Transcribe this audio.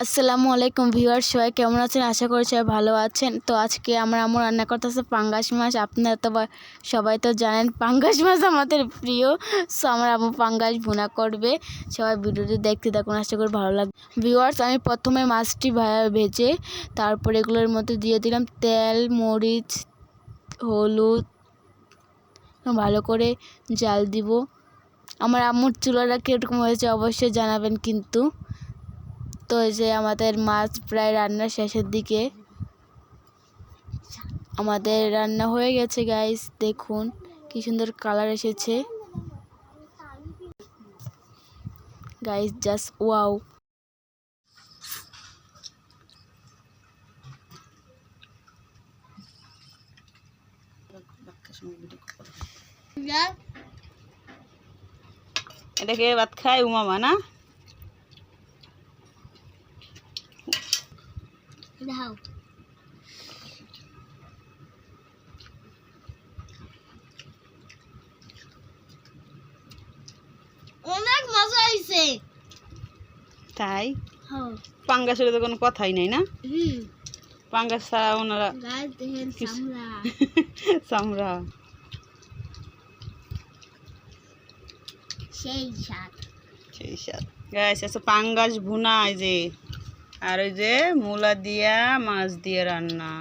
আসসালামু আলাইকুম ভিউয়ার্স, সবাই কেমন আছেন? আশা করি সবাই ভালো আছেন। তো আজকে আমরা আম্মু রান্না করতেছে পাঙ্গাস মাছ। আপনারা তো সবাই তো জানেন পাঙ্গাস মাছ আমাদের প্রিয়। সো আমার আম্মু পাঙ্গাস ভুনা করবে। সবাই ভিডিওটি দেখতে থাকুন, আশা করি ভালো লাগবে। ভিউয়ার্স, আমি প্রথমে মাছটি ভেজে তারপরে এগুলোর মধ্যে দিয়ে দিলাম তেল, মরিচ, হলুদ, ভালো করে জাল দিব। আমার আম্মুর চুলাটা কীরকম হয়েছে অবশ্যই জানাবেন কিন্তু। তো এই যে আমাদের মাছ প্রায় রান্নার শেষের দিকে, আমাদের রান্না হয়ে গেছে গাইস। দেখুন কি সুন্দর কালার এসেছে গাইস, জাস্ট ওয়াও। এটাকে ভাত খায় উমামা না? অনেক মজা হয়েছে তাই পাঙ্গাসের তো কোনো কথাই নাই না? পাঙ্গাস ছাড়া ওনারা চামড়া সেই স্বাদ গাইস আছে পাঙ্গাস ভুনা, এই যে আর ওই যে মূলা দিয়া মাছ দিয়ে রান্না।